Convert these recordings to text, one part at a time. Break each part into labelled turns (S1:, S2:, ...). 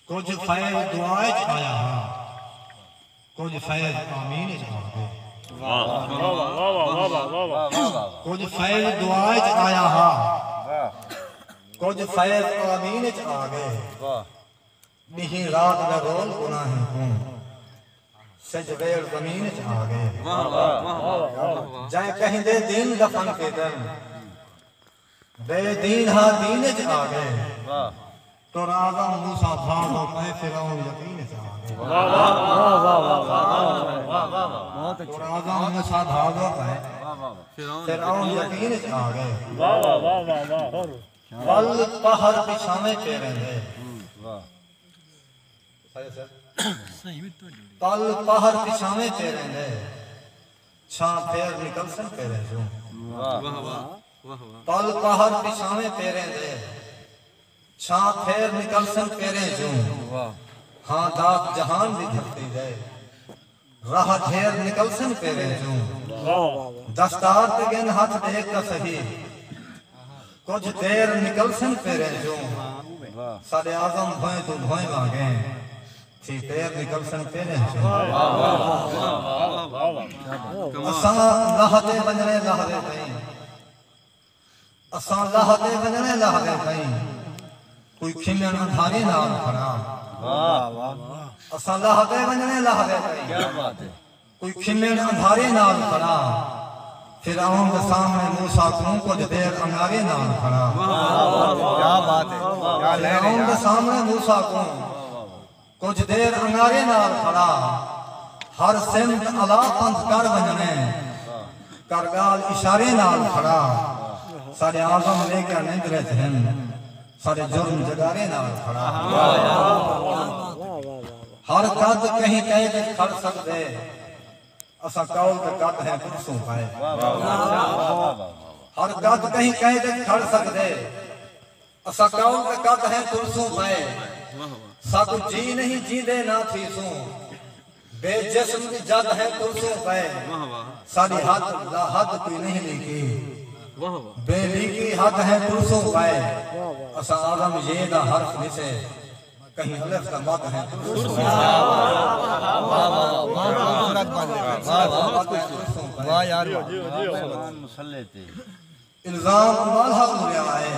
S1: कुछ फैज दुआए च आया हां कुछ फैज आमीन च आ गए कुछ फैज दुआए च आया हां कुछ फैज आमीन च आ गए नहीं रात दा रोल गुनाह हूं सजवेल जमीन च आ गए जाए कहीं दे दीन दफन के दम बेदीन हा दीन च आ गए तो आज़म मूसा था तो मैं फिरौन यकीन च आ गए तो आज़म मूसा था तो मैं फिरौन यकीन च आ गए पल पहाड़ पिछावे पे रहंदे पल पहाड़ पिछावे पे रहंदे छा फेर निकलसन पे रह जो पल पहाड़ पिछावे पे रहंदे छा फेर निकलसन पे रह जो हां दात जहान भी धरती जाए राह ढेर निकलसन पे रह जो दस्तार पे गेन हाथ देख का सही कुछ देर निकलसन पे रह जो सारे आज़म भोए तो भोए मांगे थी देर निकलसन पे रह जो असा लहदे वंजने लहदे नहीं असा लहदे वंजने लहदे नहीं कोई खिलन अंधारे नाल खड़ा असा लहदे वंजने लहदे नहीं क्या बात है कोई खिलन अंधारे नाल खड़ा फिरौन के सामने मूसा को कुछ देर अंगारे नाल खड़ा क्या बात है फिरौन के सामने मूसा को कुछ देर अंगारे नाल खड़ा हर सिमत अला पंथ कर वंजने करगाल इशारे नाल खड़ा सारे आज़म लेकर निंदरे थे सारे जुर्म जगारे नाल खड़ा हर कद कहीं कह के खड़ सकते असा कौल के कद है पुरसों पाए हर कद कहीं कह के खड़ सकते असा कौल के कद है पुरसों पाए साकु जी नहीं जींदे ना थी सू बेजिस्म की जद है पुरसों पाए सारी हद कोई नहीं लिखी बेलीकी हद है पुरसों पाए असा आज़म ये दा हर्फ निसे कहीं अलफ का मद है वाह यार मुसल्ले थे इल्जाम मालहा दुनिया आए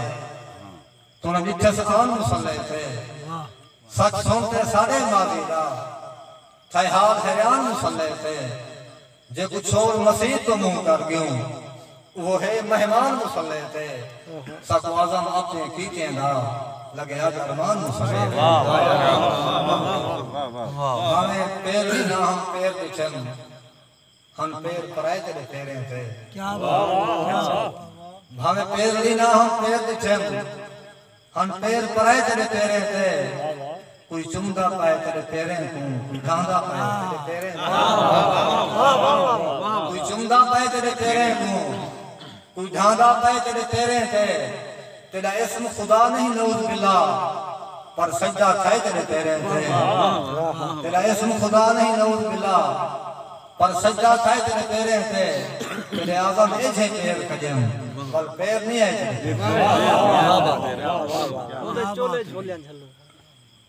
S1: तो ना जिथे सतान मुसल्ले थे सच सुनते सारे माजी दा थे हाल हैरान मुसल्ले थे जे कुछ और मसीह तो मुंह कर गयो वो है मेहमान मुसल्ले थे सकु आज़म अपने की कहना लगे आज अरमान मुसल्ले हमें पैर भी ना हम पैर पिछन हम पैर पराए तेरे तेरे थे क्या हमें पैर भी ना हम पैर पिछन हम पैर पराए तेरे तेरे थे कोई चुमदा पाए तेरे तेरे को ढांदा पाए तेरे तेरे कोई चुमदा पाए तेरे तेरे को कोई ढांगा पाए तेरे तेरे थे तेरा इस्म खुदा नहीं नऊज़ बिल्लाह पर सजदा खाए तेरे तेरे थे तेरा इस्म खुदा नहीं नऊज़ बिल्लाह पर सजदा खाए तेरे तेरे थे तेरे आज़म ऐसे पैर कजम पर पैर नहीं है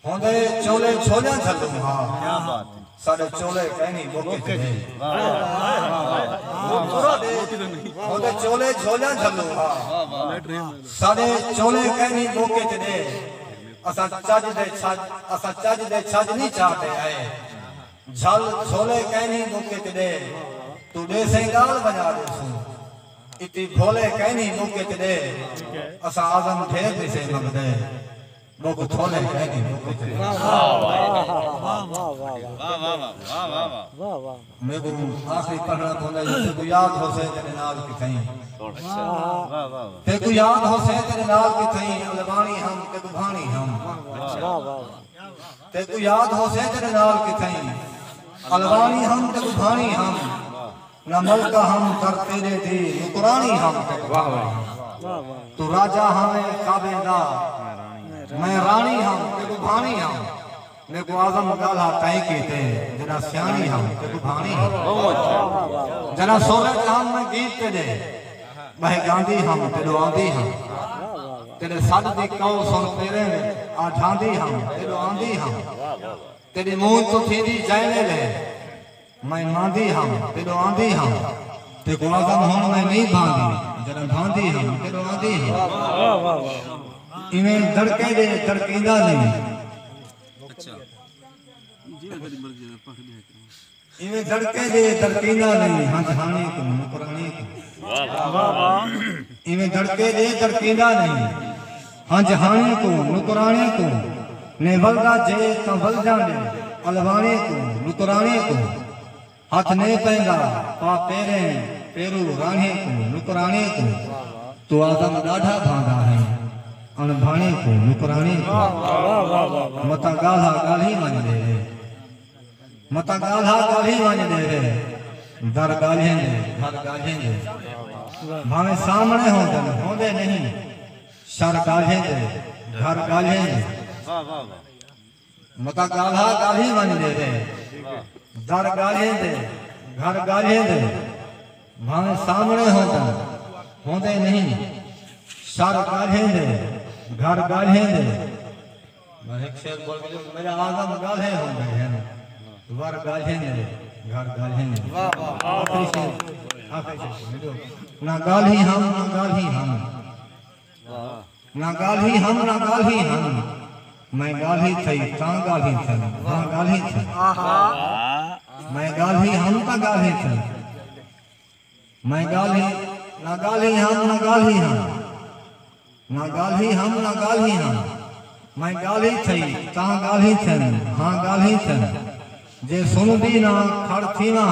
S1: होंदे चोले छोलियां छल्लू हां क्या बात है सारे चोले कहनी बोके थे होंदे चोले छोलियां छल्लू हां सारे चोले कहनी बोके थे असा चज दे छज नहीं चाहते आए झल छोले कहनी बोके थे तू दे सेंगाल बजा दे सू इति भोले कहनी बोके थे असा आज़म ढेर से मंगदे लोग छोले कहनी बोके थे मैं को आखिरी पढ़ना थोड़ा तो याद हो से तेरे नाल की थई ते को याद हो से तेरे नाल की थई अलवानी हम ते को भानी हम ते को याद हो से तेरे नाल की थई अलवानी हम ते को भानी हम न मलका हम कर तेरे दी नुकरानी हम वाह वाह तू राजा हमें काबेदा मैं रानी हम ते को भानी हम ने को आज़म गाला तय कीते जना सियानी हम ते को भानी हम जना सोरे हम में गीत ते दे मैं गांधी हम ते आंधी हम तेरे सद दी कौ सुन तेरे आ ठांदी हम तेरो आंदी हम तेरी मुंह तो थींदी जाने ले मैं मांदी हम तेरो आंदी हम ते को आदम होण में नहीं भांदी जरा भांदी हम तेरो आंदी हम इन्हें धड़के दे धड़कींदा नहीं इन्हें धड़के दे धड़कींदा नहीं हाँ जहानी को नुकरानी को इन्हें धड़के दे धड़कींदा नहीं हाँ जहानी को नुकरानी को ने वलदा जे तो वल जाने अलवाने को नुकराने को हाथ ने पेंगा पा पेरे पेरू राणे को नुकराने को तो आदम डाढ़ा भांगा है अनभाने को नुकराने को मता गाला गाली मान दे मता गाला गाली मान दे दर गालें दे घर गालें दे भावे सामने होंदे नहीं शर गालें दे घर गालें दे मता गाला गाली मान दे दर गालें दे घर गालें दे भावे सामने होंदे नहीं शर गालें दे घर गालें दे मैं एक शेर बोल के मेरा आदम गाले होंगे हैं वर गालें दे घर गालें दे वाह ना गाली हम ना गाली हम ना गाली हम ना गाली हम मैं गाली थई ता गाली थई हां गाली थई मैं गाली हम ता गाली थई मैं गाली ना गाली हम ना गाली हम ना गाली हम ना गाली हम मैं गाली थई ता गाली थई हां गाली थई जे सुनदी ना खड़ थीना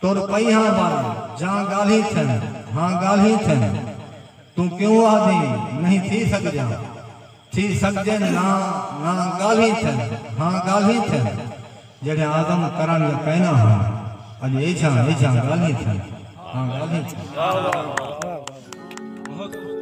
S1: तोर पैहा वाल जा गाली थई हां गाली थई तू क्यों आदि नहीं थी सकजे ना ना गाली थई हां गाली थई जेड़े आदम करन कहना हां अज एजा गाली थई हां गाली थई बहुत